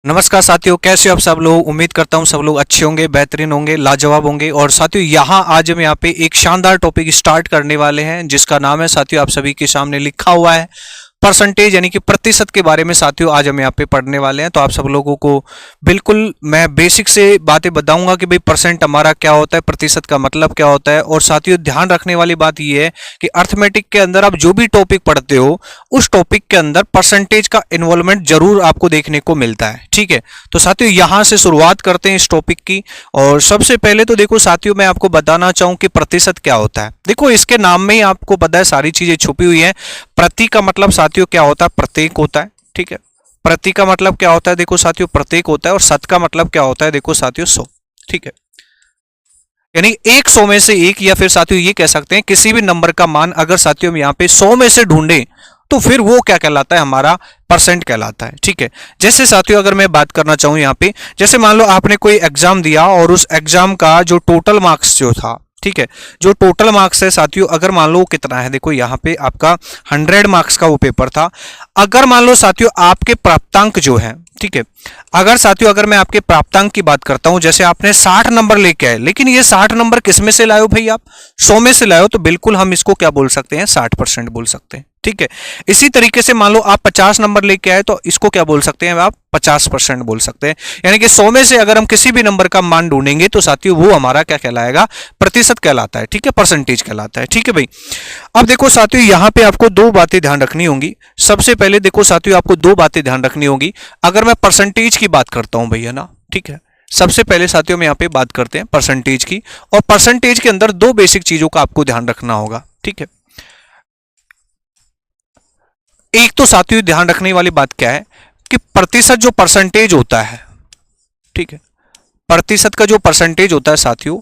नमस्कार साथियों, कैसे हो आप सब लोग। उम्मीद करता हूँ सब लोग अच्छे होंगे, बेहतरीन होंगे, लाजवाब होंगे। और साथियों यहाँ आज हम यहाँ पे एक शानदार टॉपिक स्टार्ट करने वाले हैं जिसका नाम है साथियों आप सभी के सामने लिखा हुआ है परसेंटेज, यानी कि प्रतिशत के बारे में साथियों आज हम यहाँ पे पढ़ने वाले हैं। तो आप सब लोगों को बिल्कुल मैं बेसिक से बातें बताऊंगा कि भाई परसेंट हमारा क्या होता है, प्रतिशत का मतलब क्या होता है। और साथियों ध्यान रखने वाली बात यह है कि अर्थमेटिक के अंदर आप जो भी टॉपिक पढ़ते हो उस टॉपिक के अंदर परसेंटेज का इन्वॉल्वमेंट जरूर आपको देखने को मिलता है। ठीक है, तो साथियों यहां से शुरुआत करते हैं इस टॉपिक की। और सबसे पहले तो देखो साथियों मैं आपको बताना चाहूं कि प्रतिशत क्या होता है। देखो इसके नाम में ही आपको पता है सारी चीजें छुपी हुई है। प्रति का मतलब साथियों क्या होता है, प्रत्येक होता है। ठीक है, प्रति का मतलब क्या होता है, देखो साथियों प्रत्येक होता है। और शत का मतलब क्या होता है, देखो साथियों 100। ठीक है, यानी 100 में से एक, या फिर साथियों ये कह सकते हैं किसी भी नंबर का मान अगर साथियों हम यहाँ पे 100 में से ढूंढें तो फिर वो क्या कहलाता है, हमारा परसेंट कहलाता है। ठीक है, जैसे साथियों अगर मैं बात करना चाहूं यहाँ पे, जैसे मान लो आपने कोई एग्जाम दिया और उस एग्जाम का जो टोटल मार्क्स जो था, ठीक है, जो टोटल मार्क्स है साथियों, अगर मान लो कितना है, देखो यहाँ पे आपका 100 मार्क्स का वो पेपर था। अगर मान लो साथियों आपके प्राप्तांक जो है, ठीक है, अगर साथियों अगर मैं आपके प्राप्तांक की बात करता हूं, जैसे आपने 60 नंबर लेके आए, लेकिन ये 60 नंबर किस में से लाए भाई, आप 100 में से लाए हो, तो बिल्कुल हम इसको क्या बोल सकते हैं, 60% बोल सकते हैं। ठीक है, इसी तरीके से मान लो आप 50 नंबर लेके आए तो इसको क्या बोल सकते हैं, आप 50% बोल सकते हैं। यानी कि 100 में से अगर हम किसी भी नंबर का मान ढूंढेंगे तो साथियों वो हमारा क्या कहलाएगा, प्रतिशत कहलाता है। ठीक है, परसेंटेज कहलाता है। ठीक है भाई, अब देखो साथियों यहां पे आपको दो बातें ध्यान रखनी होंगी। सबसे पहले देखो साथियों आपको दो बातें ध्यान रखनी होगी अगर मैं परसेंटेज की बात करता हूं भैया ना। ठीक है, सबसे पहले साथियों में यहाँ पे बात करते हैं परसेंटेज की। और परसेंटेज के अंदर दो बेसिक चीजों का आपको ध्यान रखना होगा। ठीक है, एक तो साथियों ध्यान रखने वाली बात क्या है कि प्रतिशत जो परसेंटेज होता है, ठीक है, प्रतिशत का जो परसेंटेज होता है साथियों,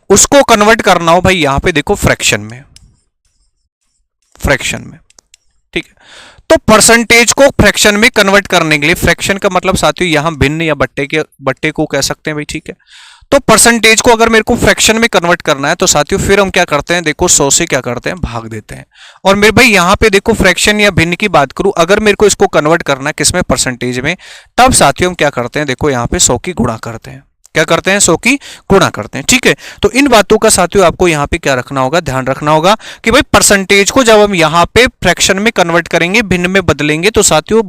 उसको कन्वर्ट करना हो भाई यहां पे देखो फ्रैक्शन में, फ्रैक्शन में। ठीक है, तो परसेंटेज को फ्रैक्शन में कन्वर्ट करने के लिए, फ्रैक्शन का मतलब साथियों यहां भिन्न या बट्टे को कह सकते हैं भाई। ठीक है, तो परसेंटेज को अगर मेरे को फ्रैक्शन में कन्वर्ट करना है तो साथियों फिर हम क्या करते हैं, देखो 100 से क्या करते हैं, भाग देते हैं। और मेरे भाई यहां पे देखो फ्रैक्शन या भिन्न की बात करूं, अगर मेरे को इसको कन्वर्ट करना है किसमें, परसेंटेज में, तब साथियों हम क्या करते हैं, देखो यहां पे 100 की गुणा करते हैं। क्या करते हैं, 100 की गुणा करते हैं। ठीक है, तो इन बातों का साथियों आपको यहां पे क्या रखना होगा, ध्यान रखना होगा कि भाई परसेंटेज को जब हम यहां पे फ्रैक्शन में कन्वर्ट करेंगे, भिन्न में बदलेंगे, तो साथियों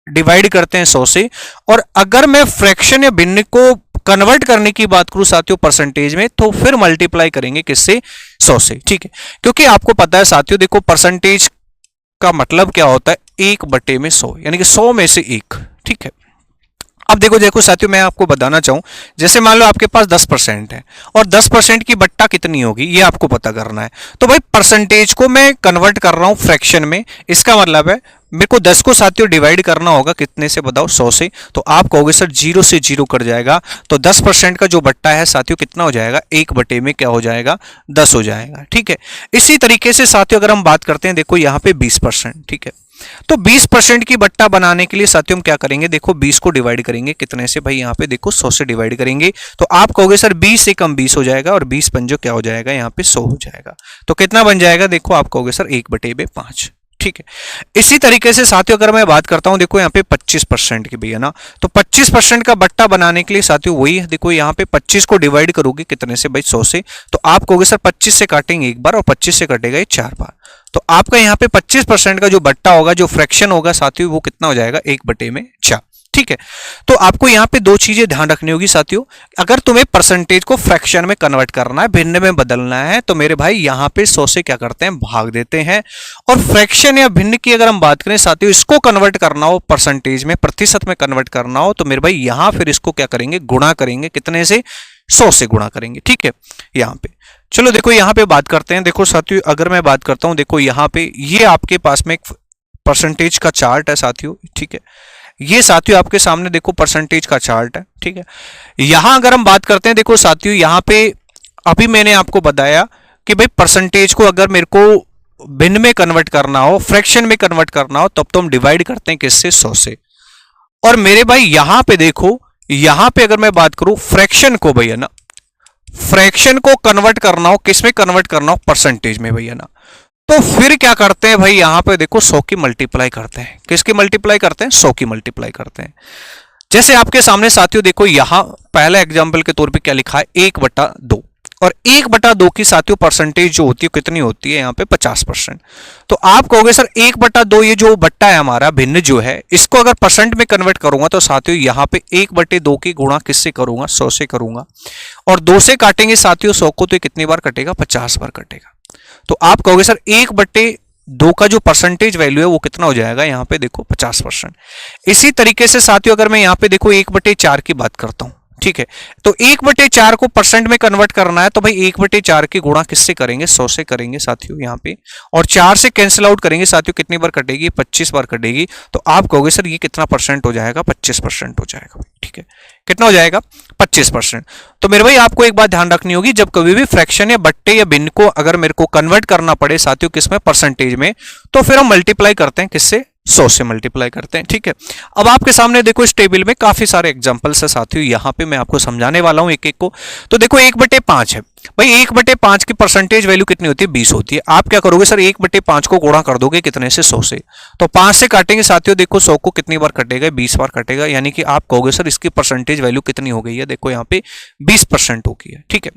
डिवाइड करते हैं 100 से। और अगर मैं फ्रैक्शन या भिन्न को कन्वर्ट करने की बात करूं साथियों परसेंटेज में, तो फिर मल्टीप्लाई करेंगे किससे, 100 से। ठीक है, क्योंकि आपको पता है साथियों देखो परसेंटेज का मतलब क्या होता है, 1/100, यानी कि 100 में से 1। ठीक है, अब देखो देखो साथियों मैं आपको बताना चाहूं, जैसे मान लो आपके पास 10% है और 10% की बट्टा कितनी होगी ये आपको पता करना है। तो भाई परसेंटेज को मैं कन्वर्ट कर रहा हूं फ्रैक्शन में, इसका मतलब है मेरे को 10 को साथियों डिवाइड करना होगा कितने से, बताओ, 100 से। तो आप कहोगे सर 0 से 0 कट जाएगा, तो 10% का जो बट्टा है साथियों कितना हो जाएगा, 1/में क्या हो जाएगा, 10 हो जाएगा। ठीक है, इसी तरीके से साथियों अगर हम बात करते हैं, देखो यहाँ पे 20%। ठीक है, तो 20% की बट्टा बनाने के लिए साथियों हम क्या करेंगे, देखो 20 को डिवाइड करेंगे कितने से, भाई यहाँ पे देखो 100 से डिवाइड करेंगे। तो आप कहोगे सर 20 से कम 20 हो जाएगा, और 20 पंजो क्या हो जाएगा, यहाँ पे 100 हो जाएगा। तो कितना बन जाएगा, देखो आप कहोगे सर 1/5। ठीक है, इसी तरीके से साथियों अगर मैं बात करता हूं, देखो यहाँ पे 25% की भैया ना, तो 25% का बट्टा बनाने के लिए साथियों वही है, देखो यहाँ पे 25 को डिवाइड करोगे कितने से, भाई 100 से। तो आप कहोगे सर 25 से काटेंगे एक बार और 25 से कटेगा ये 4 बार। तो आपका यहाँ पे 25% का जो बट्टा होगा, जो फ्रैक्शन होगा साथियों, वो कितना हो जाएगा, 1/4। ठीक है, तो आपको यहाँ पे दो चीजें ध्यान रखनी होगी साथियों। अगर तुम्हें परसेंटेज को फ्रैक्शन में कन्वर्ट करना है, भिन्न में बदलना है, तो मेरे भाई यहाँ पे 100 से क्या करते हैं, भाग देते हैं। और फ्रैक्शन या भिन्न की अगर हम बात करें साथियों, इसको कन्वर्ट करना हो परसेंटेज में, प्रतिशत में कन्वर्ट करना हो, तो मेरे भाई यहाँ फिर इसको क्या करेंगे, गुणा करेंगे कितने से, 100 से गुणा करेंगे। ठीक है, यहाँ पे चलो देखो यहाँ पे बात करते हैं। देखो साथियों अगर मैं बात करता हूं, देखो यहाँ पे ये आपके पास में एक परसेंटेज का चार्ट है साथियों। ठीक है, ये साथियों आपके सामने देखो परसेंटेज का चार्ट है। ठीक है, यहां अगर हम बात करते हैं, देखो साथियों यहाँ पे अभी मैंने आपको बताया कि भाई परसेंटेज को अगर मेरे को भिन्न में कन्वर्ट करना हो, फ्रैक्शन में कन्वर्ट करना हो, तब तो हम डिवाइड करते हैं किससे, 100 से। और मेरे भाई यहां पे देखो, यहां पे अगर मैं बात करूं फ्रैक्शन को भैया ना, फ्रैक्शन को कन्वर्ट करना हो, किस में कन्वर्ट करना हो, परसेंटेज में भैया ना, तो फिर क्या करते हैं भाई, यहां पे देखो 100 की मल्टीप्लाई करते हैं, किसकी मल्टीप्लाई करते हैं, 100 की मल्टीप्लाई करते हैं। जैसे आपके सामने साथियों देखो यहां पहला एग्जाम्पल के तौर पे क्या लिखा है 1/2, और 1/2 की साथियों परसेंटेज जो होती है कितनी होती है यहाँ पे 50%। तो आप कहोगे सर 1/2 ये जो बट्टा है हमारा भिन्न जो है इसको अगर परसेंट में कन्वर्ट करूंगा तो साथियों यहाँ पे 1/2 की गुणा किससे करूंगा 100 से करूंगा, और 2 से काटेंगे साथियों 100 को तो कितनी बार कटेगा 50 बार कटेगा। तो आप कहोगे सर 1/2 का जो परसेंटेज वैल्यू है वो कितना हो जाएगा यहाँ पे देखो 50%। इसी तरीके से साथियों अगर मैं यहाँ पे देखो 1/4 की बात करता हूं, ठीक है, तो 1/4 को परसेंट में कन्वर्ट करना है तो भाई 1/4 की गुणा किससे करेंगे 100 से करेंगे साथियों यहाँ पे, और 4 से कैंसिल आउट करेंगे साथियों कितनी बार कटेगी 25 बार कटेगी। तो आप कहोगे सर ये कितना परसेंट हो जाएगा 25% हो जाएगा, ठीक है, कितना हो जाएगा 25%। तो मेरे भाई आपको एक बात ध्यान रखनी होगी, जब कभी भी फ्रैक्शन या बट्टे या भिन्न को अगर मेरे को कन्वर्ट करना पड़े साथियों किसमें परसेंटेज में, तो फिर हम मल्टीप्लाई करते हैं किससे 100 से मल्टीप्लाई करते हैं, ठीक है। अब आपके सामने देखो इस टेबल में काफी सारे एग्जांपल्स है साथियों, यहां पे मैं आपको समझाने वाला हूं एक एक को। तो देखो 1/5 है भाई, 1/5 की परसेंटेज वैल्यू कितनी होती है 20 होती है। आप क्या करोगे सर 1/5 को गुणा कर दोगे कितने से 100 से, तो 5 से काटेंगे साथियों देखो 100 को कितनी बार कटेगा 20 बार कटेगा, यानी कि आप कहोगे सर इसकी परसेंटेज वैल्यू कितनी हो गई है, देखो यहाँ पे 20% हो गई है, ठीक है।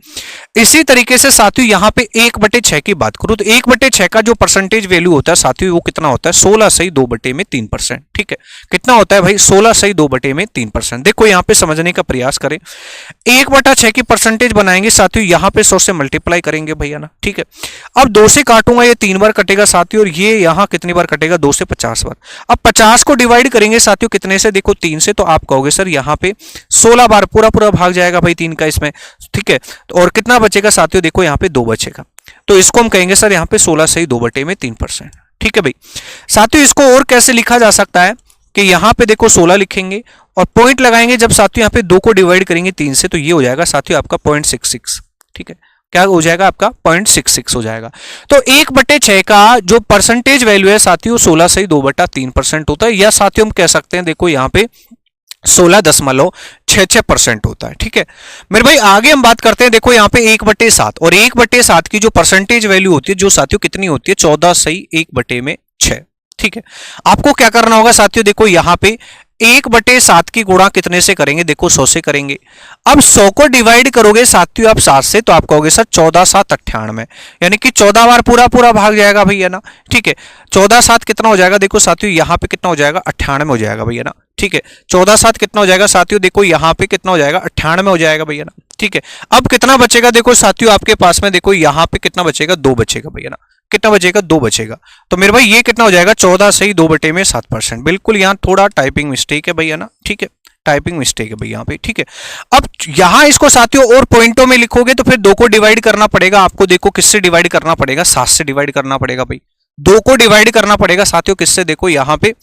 इसी तरीके से साथियों यहाँ पे 1/6 की बात करूं तो 1/6 का जो परसेंटेज वैल्यू होता है साथियों वो कितना होता है 16/2/3%, ठीक है। कितना होता है भाई 16/2/3%। देखो यहाँ पे समझने का प्रयास करें, 1/6 की परसेंटेज बनाएंगे साथियों यहाँ पे 100 से मल्टीप्लाई करेंगे भैया ना, ठीक है। अब 2 से काटूंगा ये 3 बार कटेगा साथियों, और ये यहाँ कितनी बार कटेगा 2 से 50 बार। अब 50 को डिवाइड करेंगे साथियों कितने से देखो 3 से, तो आप कहोगे सर यहाँ पे 16 बार पूरा पूरा भाग जाएगा भाई 3 का इसमें, ठीक है। और कितना बचेगा साथियों देखो यहाँ पे 2 बचेगा, तो इसको हम कहेंगे सर यहाँ पे 16/2/3%, ठीक है भाई। साथियों इसको और कैसे लिखा जा सकता है कि यहाँ पे देखो 16 लिखेंगे और पॉइंट लगाएंगे जब साथियों यहाँ पे 2 को डिवाइड करेंगे 3 से, तो ये हो जाएगा साथियों आपका 0.66, ठीक है। क्या हो जाएगा आपका 0.66 हो जाएगा। तो 1/6 का जो परसेंटेज वैल्यू है साथियों 16/2/3% होता है, या साथियों हम कह सकते हैं देखो यहाँ पे 16.66% होता है, ठीक है मेरे भाई। आगे हम बात करते हैं देखो यहाँ पे 1/7, और 1/7 की जो परसेंटेज वैल्यू होती है जो साथियों कितनी होती है 14/1/6, ठीक है। आपको क्या करना होगा साथियों देखो यहाँ पे 1/7 की गुणा कितने से करेंगे देखो 100 से करेंगे। अब 100 को डिवाइड करोगे साथियों आप 7 से, तो आप कहोगे सर 14/7/98, यानी कि 14 बार पूरा पूरा भाग जाएगा भैया ना, ठीक है। 14/7 कितना हो जाएगा देखो साथियों यहाँ पे कितना हो जाएगा 98 हो जाएगा भैया ना, ठीक है। 14/7 कितना हो जाएगा साथियों देखो यहाँ पे कितना हो जाएगा 98 हो जाएगा भैया ना, ठीक है। अब कितना बचेगा देखो साथियों आपके पास में देखो यहाँ पे कितना बचेगा 2 बचेगा भैया ना, कितना बचेगा 2 बचेगा। तो मेरे भाई ये कितना हो जाएगा 14/2/7%। बिल्कुल यहाँ थोड़ा टाइपिंग मिस्टेक है भैया ना, ठीक है, टाइपिंग मिस्टेक है भैया यहाँ पे, ठीक है। अब यहाँ इसको साथियों और पॉइंटों में लिखोगे तो फिर 2 को डिवाइड करना पड़ेगा आपको, देखो किससे डिवाइड करना पड़ेगा 7 से डिवाइड करना पड़ेगा भाई, 2 को डिवाइड करना पड़ेगा साथियों किससे देखो यहाँ पे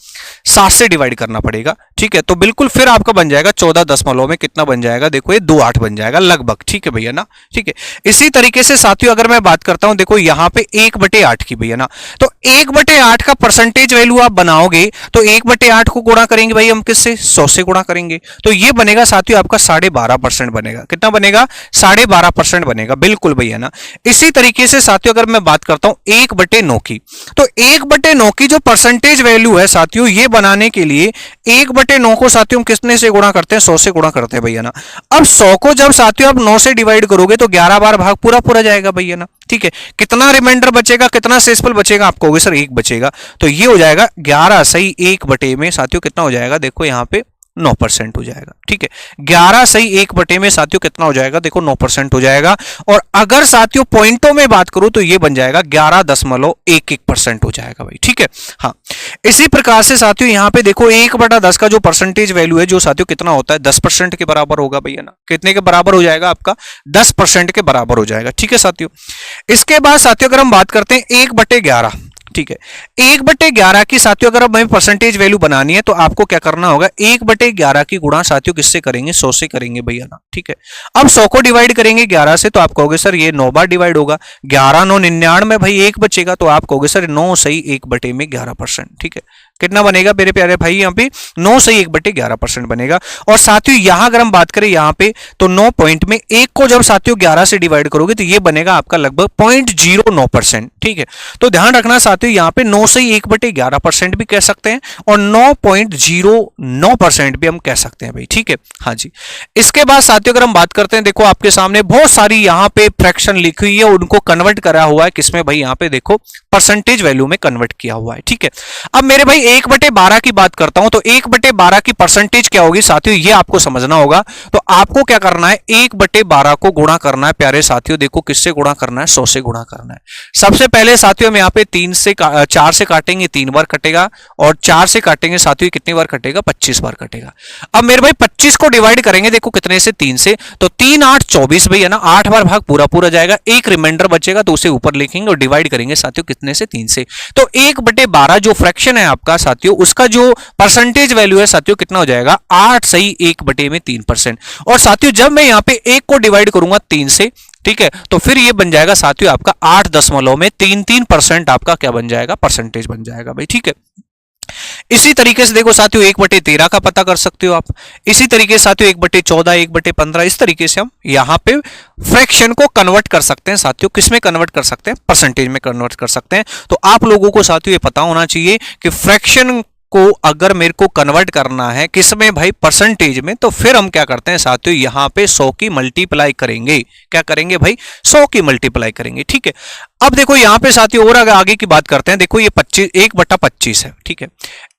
7 से डिवाइड करना पड़ेगा, ठीक है। तो बिल्कुल फिर आपका बन जाएगा 14 दशमलव में कितना बन जाएगा देखो ये 28 बन जाएगा लगभग, ठीक है भैया ना, ठीक है। इसी तरीके से साथियों अगर मैं बात करता हूं देखो यहाँ पे 1/8 की भैया ना, तो 1/8 का परसेंटेज वैल्यू आप बनाओगे तो 1/8 को गुणा करेंगे भाई हम किससे 100 से गुणा करेंगे, तो ये बनेगा साथियों आपका 12.5% बनेगा। कितना बनेगा 12.5% बनेगा, बिल्कुल भैया ना। इसी तरीके से साथियों अगर मैं बात करता हूं 1/9 की, तो 1/9 की जो परसेंटेज वैल्यू है साथियों ये बनाने के लिए 1/9 को साथियों हम कितने से गुणा करते हैं 100 से गुणा करते हैं भैया ना। अब 100 को जब साथियों आप 9 से डिवाइड करोगे तो 11 बार भाग पूरा पूरा जाएगा भैया ना, ठीक है। कितना रिमाइंडर बचेगा कितना शेषफल बचेगा आप कहोगे सर 1 बचेगा, तो ये हो जाएगा 11/1 में साथियों कितना हो जाएगा देखो यहाँ पे 9% हो जाएगा, ठीक है। 11/1 में साथियों कितना हो जाएगा देखो 9% हो जाएगा। और अगर साथियों पॉइंटों में बात करूं तो ये बन जाएगा 11.11% हो जाएगा भाई, ठीक है। हाँ इसी प्रकार से साथियों यहाँ पे देखो 1/10 का जो परसेंटेज वैल्यू है जो साथियों कितना होता है 10% के बराबर होगा भैया ना, कितने के बराबर हो जाएगा आपका 10% के बराबर हो जाएगा, ठीक है साथियों। इसके बाद साथियों अगर हम बात करते हैं 1/11, ठीक है। 1/11 की साथियों अगर हमें परसेंटेज वैल्यू बनानी है तो आपको क्या करना होगा 1/11 की गुणा साथियों किससे करेंगे 100 से करेंगे भैया ना, ठीक है। अब 100 को डिवाइड करेंगे 11 से तो आप कहोगे सर ये 9 बार डिवाइड होगा, 11 9 99 भाई 1 बचेगा, तो आप कहोगे सर 9/1/11%, ठीक है। कितना बनेगा मेरे प्यारे भाई, यहाँ पे 9 से 1/11% बनेगा। और साथियों यहां अगर हम बात करें यहाँ पे तो 9 पॉइंट में 1 को जब साथियों 11 से डिवाइड करोगे तो ये बनेगा आपका लगभग 0.09%। ठीक है, तो ध्यान रखना साथियों यहाँ पे 9 से 1/11% भी कह सकते हैं और 9.09% भी हम कह सकते हैं भाई। ठीक है, हाँ जी। इसके बाद साथियों अगर हम बात करते हैं, देखो आपके सामने बहुत सारी यहाँ पे फ्रैक्शन लिखी हुई है, उनको कन्वर्ट करा हुआ है किसमें भाई, यहाँ पे देखो परसेंटेज वैल्यू में कन्वर्ट किया हुआ है। ठीक है, अब मेरे भाई 1/12 की बात करता हूं तो 1/12 की परसेंटेज क्या होगी साथियों, ये आपको समझना होगा। तो आपको क्या करना है, 1/12 को गुणा करना है प्यारे साथियों, देखो किससे गुणा करना है, 100 से गुणा करना है। सबसे पहले साथियों हम यहाँ पे 4 से काटेंगे, 3 बार कटेगा, और 4 से काटेंगे साथियों कितनी बार कटेगा, 25 बार कटेगा। अब मेरे भाई 25 को डिवाइड करेंगे देखो कितने से, 3 से, तो 3 8 24 भाई है ना, 8 बार भाग पूरा पूरा जाएगा, एक रिमाइंडर बचेगा तो उसे ऊपर लिखेंगे और डिवाइड करेंगे साथियों कितने से, 3 से। तो 1/12 जो फ्रैक्शन है आपका साथियों, उसका जो परसेंटेज वैल्यू है साथियों कितना हो जाएगा, 8 सही 1/3%। और साथियों जब मैं यहाँ पे 1 को डिवाइड करूंगा 3 से, ठीक है, तो फिर ये बन जाएगा साथियों आपका 8.33% आपका क्या बन जाएगा, परसेंटेज बन जाएगा भाई। ठीक है, इसी तरीके से देखो साथियों 1/13 का पता कर सकते हो आप। इसी तरीके से साथियों 1/14, 1/15, इस तरीके से हम यहाँ पे फ्रैक्शन को कन्वर्ट कर सकते हैं साथियों। किसमें कन्वर्ट कर सकते हैं, परसेंटेज में कन्वर्ट कर सकते हैं। तो आप लोगों को साथियों ये पता होना चाहिए कि फ्रैक्शन को अगर मेरे को कन्वर्ट करना है किसमें भाई, परसेंटेज में, तो फिर हम क्या करते हैं साथियों, यहाँ पे 100 की मल्टीप्लाई करेंगे। क्या करेंगे भाई, 100 की मल्टीप्लाई करेंगे। ठीक है, अब देखो यहाँ पे साथियों और आगे की बात करते हैं। देखो ये 1/25 है। ठीक है,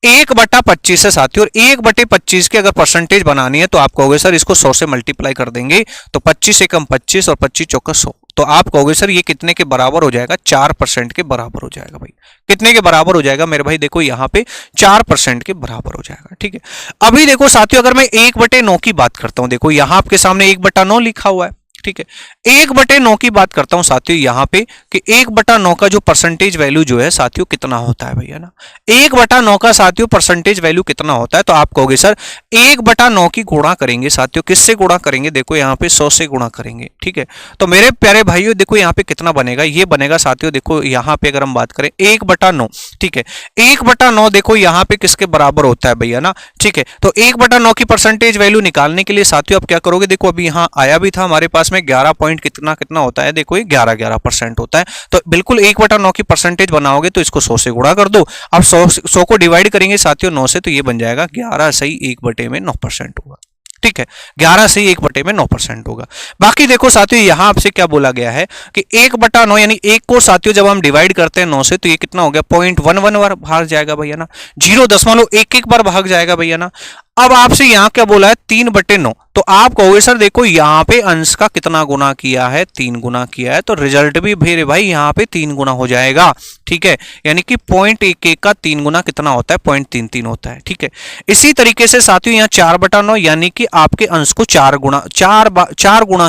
1/25 है साथियों, और 1/25 की अगर परसेंटेज बनानी है तो आप कहोगे सर इसको 100 से मल्टीप्लाई कर देंगे तो 25 एकम 25 और 25 चौका 100, तो आप कहोगे सर ये कितने के बराबर हो जाएगा, 4% के बराबर हो जाएगा भाई। कितने के बराबर हो जाएगा मेरे भाई, देखो यहाँ पे 4% के बराबर हो जाएगा। ठीक है, अभी देखो साथियों अगर मैं 1/9 की बात करता हूं, देखो यहाँ आपके सामने 1/9 लिखा हुआ है। ठीक है, 1/9 की बात करता हूं साथियों यहाँ पे कि 1/9 का जो परसेंटेज वैल्यू जो है साथियों कितना होता है भैया ना, 1/9 का साथियों परसेंटेज वैल्यू कितना होता है, तो आप कहोगे सर 1/9 की गुणा करेंगे साथियों, किससे गुणा करेंगे, देखो यहाँ पे 100 से गुणा करेंगे। ठीक है, तो मेरे प्यारे भाइयों देखो यहाँ पे कितना बनेगा, ये बनेगा साथियों, देखो यहाँ पे अगर हम बात करें 1/9, ठीक है, 1/9 देखो यहाँ पे किसके बराबर होता है भैया ना। ठीक है, तो 1/9 की परसेंटेज वैल्यू निकालने के लिए साथियों आप क्या करोगे, देखो अभी यहाँ आया भी था हमारे पास में 11 पॉइंट कितना कितना होता है, देखो ये 11% होता है। तो बिल्कुल 1/9 की परसेंटेज बनाओगे तो इसको 100 से गुणा कर दो। अब 100 को डिवाइड करेंगे साथियों 9 से, तो ये बन जाएगा 11 सही 1/9% होगा। ठीक है, 11 से 1/9% होगा। बाकी देखो साथियों यहां आपसे क्या बोला गया है कि 1/9 यानी 1 को साथियों जब हम डिवाइड करते हैं 9 से तो ये कितना हो गया, 0.11 बार भाग जाएगा भैया ना, 0.11 बार भाग जाएगा भैया ना। अब आपसे यहां क्या बोला है, 3/9, तो आप कहोगे सर देखो यहाँ पे अंश का कितना गुना किया है, 3 गुना किया है, तो रिजल्ट भी मेरे भाई यहाँ पे 3 गुना हो जाएगा। ठीक है, यानी कि 0.11 का 3 गुना कितना होता है, 0.33 होता है। ठीक है, इसी तरीके से साथियों यहाँ 4/9 यानी कि आपके अंश को 4 गुना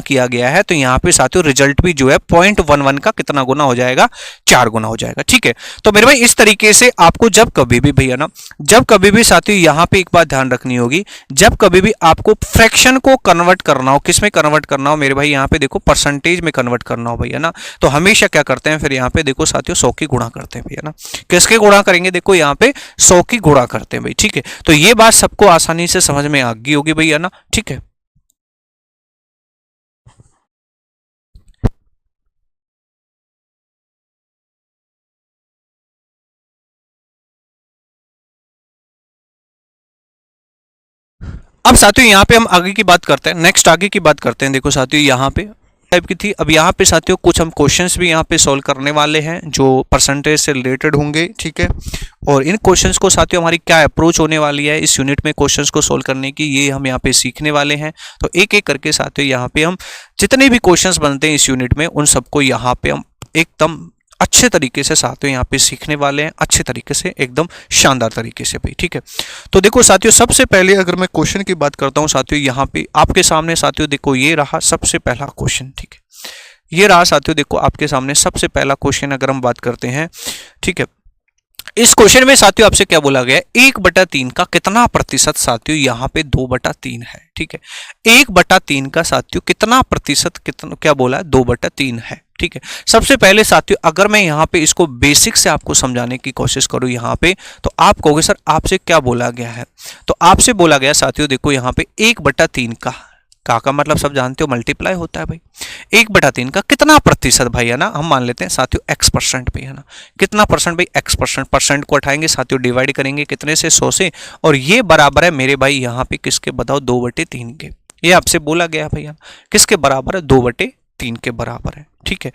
किया गया है, तो यहाँ पे साथियों रिजल्ट भी जो है 0.11 का कितना गुना हो जाएगा, 4 गुना हो जाएगा। ठीक है, तो मेरे भाई इस तरीके से आपको जब कभी भी भैया ना, जब कभी भी साथियों यहाँ पे एक बात ध्यान रखनी होगी, जब कभी भी आपको फ्रैक्शन को कन्वर्ट करना हो, किस में कन्वर्ट करना हो मेरे भाई, यहाँ पे देखो परसेंटेज में कन्वर्ट करना हो भैया ना, तो हमेशा क्या करते हैं फिर यहाँ पे देखो साथियों 100 की गुणा करते हैं भैया ना। किसके गुणा करेंगे, देखो यहाँ पे 100 की गुणा करते हैं भाई। ठीक है, तो ये बात सबको आसानी से समझ में आ गई होगी भैया ना। ठीक है, अब साथियों यहाँ पे हम आगे की बात करते हैं, नेक्स्ट आगे की बात करते हैं। देखो साथियों यहाँ पे टाइप की थी, अब यहाँ पे साथियों कुछ हम क्वेश्चंस भी यहाँ पे सॉल्व करने वाले हैं जो परसेंटेज से रिलेटेड होंगे। ठीक है, और इन क्वेश्चंस को साथियों हमारी क्या अप्रोच होने वाली है इस यूनिट में क्वेश्चंस को सॉल्व करने की, ये हम यहाँ पे सीखने वाले हैं। तो एक एक करके साथियों यहाँ पे हम जितने भी क्वेश्चंस बनते हैं इस यूनिट में उन सबको यहाँ पे हम एकदम अच्छे तरीके से साथियों यहाँ पे सीखने वाले हैं, अच्छे तरीके से, एकदम शानदार तरीके से भाई। ठीक है, तो देखो साथियों सबसे पहले अगर मैं क्वेश्चन की बात करता हूँ साथियों, यहाँ पे आपके सामने साथियों देखो ये रहा सबसे पहला क्वेश्चन। ठीक है, ये रहा साथियों देखो आपके सामने सबसे पहला क्वेश्चन अगर हम बात करते हैं। ठीक है, इस क्वेश्चन में साथियों आपसे क्या बोला गया है, 1/3 का कितना प्रतिशत साथियों यहाँ पे 2/3 है। ठीक है, 1/3 का साथियों कितना प्रतिशत, कितना क्या बोला है, 2/3 है। ठीक है। सबसे पहले साथियों अगर मैं यहाँ पे इसको बेसिक से आपको समझाने की कोशिश करूँ यहाँ पे, तो आप कहोगे सर आपसे क्या बोला गया है। तो आपसे बोला गया साथियों देखो यहाँ पे 1/3 का मतलब सब जानते हो मल्टीप्लाई होता है भाई। 1/3 का कितना प्रतिशत भाई, है ना, हम मान लेते हैं साथियों x% पे, है ना। कितना परसेंट भाई, x%। परसेंट को उठाएंगे साथियों, डिवाइड करेंगे कितने से, 100 से, और ये बराबर है मेरे भाई यहाँ पे किसके बताओ, 2/3 के। ये आपसे बोला गया भैया, किसके बराबर है, 2/3 के बराबर है, ठीक है।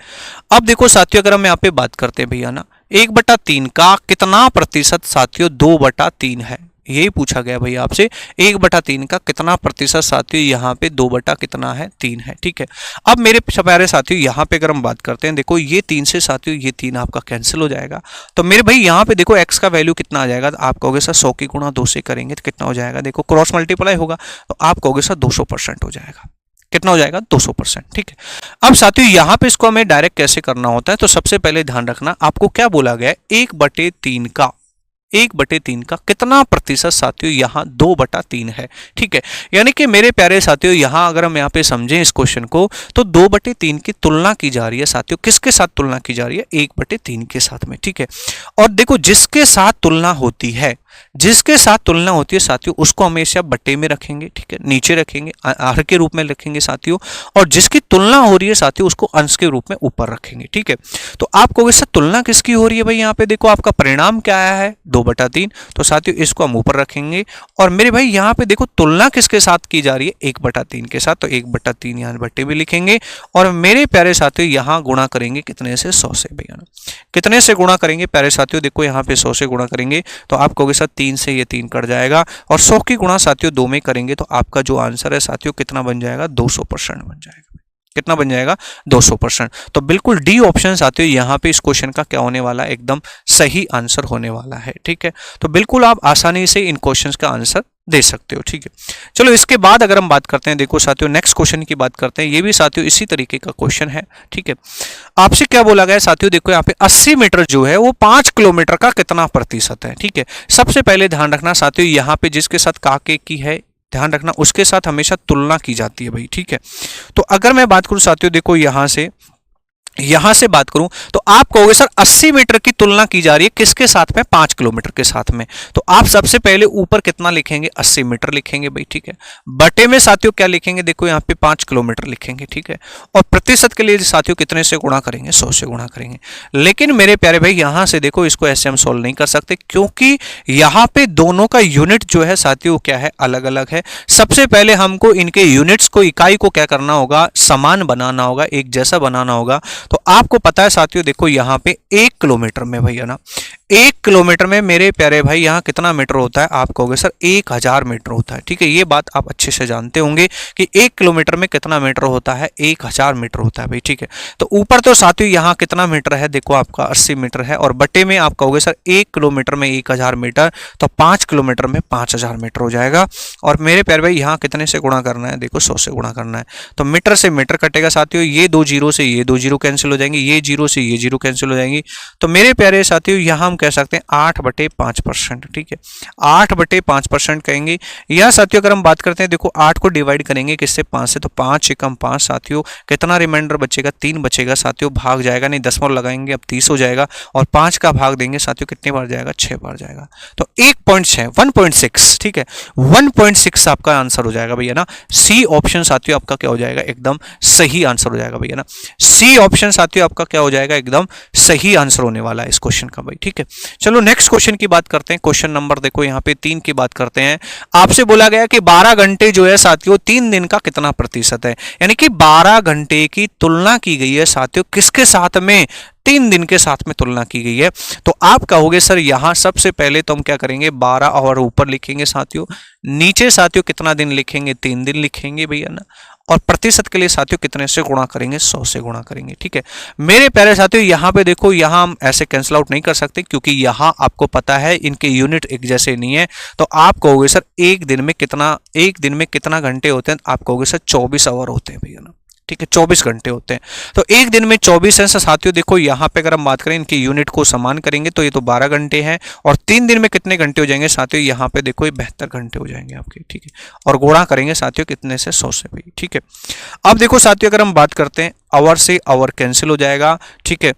अब देखो साथियों अगर हम यहाँ पे बात करते हैं भैया ना, 1/3 का कितना प्रतिशत साथियों, 2/3 है। यही पूछा गया भैया आपसे, 1/3 का कितना प्रतिशत साथियों, यहाँ पे 2 कितना है, 3 है, ठीक है। अब मेरे प्यारे साथियों यहाँ पे अगर हम बात करते हैं, देखो ये 3 से साथियों ये 3 आपका कैंसिल हो जाएगा। तो मेरे भाई यहाँ पे देखो x का वैल्यू कितना आ जाएगा, तो आप कहोगे सर 100 की गुणा 2 से करेंगे तो कितना हो जाएगा, देखो क्रॉस मल्टीप्लाई होगा, तो आप कहोगे सर 200% हो जाएगा। कितना हो जाएगा, 200%, ठीक है। अब साथियों यहाँ पे इसको हमें डायरेक्ट कैसे करना होता है, तो सबसे पहले ध्यान रखना आपको क्या बोला गया है, 1/3 का कितना प्रतिशत साथियों, यहाँ 2/3 है, ठीक है। यानी कि मेरे प्यारे साथियों यहाँ अगर हम यहाँ पे समझें इस क्वेश्चन को, तो 2/3 की तुलना की जा रही है साथियों, किसके साथ तुलना की जा रही है, 1/3 के साथ में, ठीक है। और देखो जिसके साथ तुलना होती है, जिसके साथ तुलना होती है साथियों, उसको हमेशा बट्टे में रखेंगे, ठीक है, नीचे रखेंगे, आर के रूप में रखेंगे साथियों, और जिसकी तुलना हो रही है साथियों उसको अंश के रूप में ऊपर रखेंगे, ठीक है। तो आप कहोगे सर तुलना किसकी हो रही है भाई, यहाँ पे देखो आपका परिणाम क्या आया है, 2/3, तो साथियों इसको हम ऊपर रखेंगे। और मेरे भाई यहाँ पे देखो तुलना किसके साथ की जा रही है, 1/3 के साथ, तो 1/3 यहाँ बट्टे में लिखेंगे, और मेरे प्यारे साथियों यहाँ गुणा करेंगे कितने से, 100 से भैया ना। कितने से गुणा करेंगे प्यारे साथियों, देखो यहाँ पे 100 से गुणा करेंगे, तो आप कहोगे सर 3 से ये 3 कट जाएगा, और 100 की गुणा साथियों 2 में करेंगे, तो आपका जो आंसर है साथियों कितना बन जाएगा, 200% बन जाएगा। कितना बन जाएगा, 200%। तो बिल्कुल डी ऑप्शन साथियों यहाँ पे इस क्वेश्चन का क्या होने वाला है, एकदम सही आंसर होने वाला है, ठीक है। तो बिल्कुल आप आसानी से इन क्वेश्चंस का आंसर दे सकते हो, ठीक है। चलो इसके बाद अगर हम बात करते हैं, देखो साथियों नेक्स्ट क्वेश्चन की बात करते हैं, ये भी साथियों इसी तरीके का क्वेश्चन है, ठीक है। आपसे क्या बोला गया है साथियों, देखो यहाँ पे 80 मीटर जो है वो 5 किलोमीटर का कितना प्रतिशत है, ठीक है। सबसे पहले ध्यान रखना साथियों यहाँ पे जिसके साथ काके की है, ध्यान रखना उसके साथ हमेशा तुलना की जाती है भाई, ठीक है। तो अगर मैं बात करूं साथियों, देखो यहां से बात करूं, तो आप कहोगे सर 80 मीटर की तुलना की जा रही है किसके साथ में, 5 किलोमीटर के साथ में। तो आप सबसे पहले ऊपर कितना लिखेंगे, 80 मीटर लिखेंगे भाई, ठीक है। बटे में साथियों क्या लिखेंगे, देखो यहाँ पे 5 किलोमीटर लिखेंगे, ठीक है। और प्रतिशत के लिए साथियों कितने से गुणा करेंगे, 100 से गुणा करेंगे। लेकिन मेरे प्यारे भाई यहां से देखो इसको ऐसे हम सोल्व नहीं कर सकते, क्योंकि यहाँ पे दोनों का यूनिट जो है साथियों क्या है, अलग अलग है। सबसे पहले हमको इनके यूनिट्स को, इकाई को क्या करना होगा, समान बनाना होगा, एक जैसा बनाना होगा। तो आपको पता है साथियों देखो यहाँ पे 1 किलोमीटर में भैया ना, 1 किलोमीटर में मेरे प्यारे भाई यहाँ कितना मीटर होता है, आप कहोगे सर 1000 मीटर होता है, ठीक है। ये बात आप अच्छे से जानते होंगे कि 1 किलोमीटर में कितना मीटर होता है, 1000 मीटर होता है भाई, ठीक है। तो ऊपर तो साथियों यहाँ कितना मीटर है, देखो आपका 80 मीटर है, और बटे में आप कहोगे सर 1 किलोमीटर में 1000 मीटर, तो 5 किलोमीटर में 5000 मीटर हो जाएगा। और मेरे प्यारे भाई यहाँ कितने से गुणा करना है, देखो 100 से गुणा करना है, तो मीटर से मीटर कटेगा साथियों, ये 2 जीरो से ये 2 जीरो कैंसिल हो जाएंगे, ये जीरो से ये जीरो कैंसिल हो जाएंगी। तो मेरे प्यारे साथियों यहाँ हम कह सकते हैं 8/5%, ठीक है, 8/5% कहेंगे। या साथियों अगर हम बात करते हैं, देखो 8 को डिवाइड करेंगे किससे, 5 से, तो 5 एकम 5 साथियों, कितना रिमाइंडर बचेगा, 3 बचेगा साथियों, भाग जाएगा नहीं, दशमलव लगाएंगे अब 30 हो जाएगा, और 5 का भाग देंगे साथियों कितने बार जाएगा, 6 बार जाएगा। तो 1.6 ठीक है, 1.6 आपका आंसर हो जाएगा भैया ना। सी ऑप्शन साथियों आपका क्या हो जाएगा, एकदम सही आंसर हो जाएगा भैया ना। सी ऑप्शन साथियों आपका क्या हो जाएगा, एकदम सही आंसर होने वाला है इस क्वेश्चन का भाई, ठीक है। चलो नेक्स्ट क्वेश्चन की बात करते हैं, क्वेश्चन नंबर देखो यहाँ पे 3 की बात करते हैं। आपसे बोला गया कि 12 घंटे जो है साथियों 3 दिन का कितना प्रतिशत है, यानी कि 12 घंटे की तुलना की गई है साथियों किसके साथ में, 3 दिन के साथ में तुलना की गई है। तो आप कहोगे सर यहाँ सबसे पहले तो हम क्या करेंगे, 12 और ऊपर लिखेंगे साथियों, नीचे साथियों कितना दिन लिखेंगे, 3 दिन लिखेंगे भैया ना। और प्रतिशत के लिए साथियों कितने से गुणा करेंगे, 100 से गुणा करेंगे, ठीक है। मेरे प्यारे साथियों यहाँ पे देखो, यहाँ हम ऐसे कैंसिल आउट नहीं कर सकते, क्योंकि यहाँ आपको पता है इनके यूनिट एक जैसे नहीं है। तो आप कहोगे सर एक दिन में कितना घंटे होते हैं, आप कहोगे सर 24 आवर होते हैं भैया ना, ठीक है, 24 घंटे होते हैं। तो एक दिन में 24 है साथियों। देखो यहाँ पे अगर हम बात करें इनकी यूनिट को समान करेंगे तो ये तो 12 घंटे हैं, और 3 दिन में कितने घंटे हो जाएंगे साथियों, यहाँ पे देखो ये 72 घंटे हो जाएंगे आपके, ठीक है। और गुणा करेंगे साथियों कितने से, 100 से भाई, ठीक है। अब देखो साथियों अगर हम बात करते हैं आवर से, आवर कैंसिल हो जाएगा, ठीक है।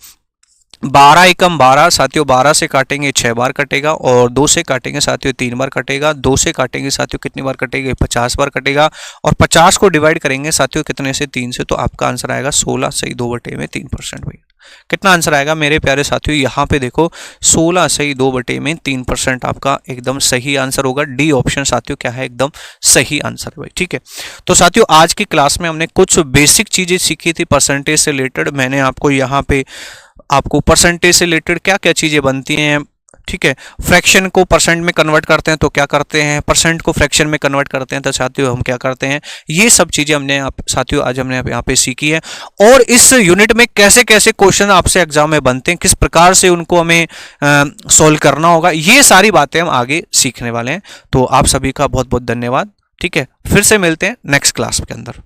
12 एकम 12 साथियों, 12 से काटेंगे 6 बार कटेगा, और 2 से काटेंगे साथियों 3 बार कटेगा, 2 से काटेंगे साथियों कितनी बार कटेगा, 50 बार कटेगा, और 50 को डिवाइड करेंगे साथियों कितने से, 3 से, तो आपका आंसर आएगा 16 सही 2/3%। भैया कितना आंसर आएगा मेरे प्यारे साथियों, यहाँ पे देखो 16 सही 2/3% आपका एकदम सही आंसर होगा। डी ऑप्शन साथियों क्या है, एकदम सही आंसर भाई, ठीक है। तो साथियों आज की क्लास में हमने कुछ बेसिक चीजें सीखी थी परसेंटेज से रिलेटेड। मैंने आपको यहाँ पे आपको परसेंटेज से रिलेटेड क्या क्या चीजें बनती हैं, ठीक है, फ्रैक्शन को परसेंट में कन्वर्ट करते हैं तो क्या करते हैं, परसेंट को फ्रैक्शन में कन्वर्ट करते हैं तो साथियों हम क्या करते हैं, ये सब चीजें हमने साथियों आज हमने यहाँ पे सीखी है। और इस यूनिट में कैसे कैसे क्वेश्चन आपसे एग्जाम में बनते हैं, किस प्रकार से उनको हमें सोल्व करना होगा, ये सारी बातें हम आगे सीखने वाले हैं। तो आप सभी का बहुत बहुत धन्यवाद, ठीक है। फिर से मिलते हैं नेक्स्ट क्लास के अंदर।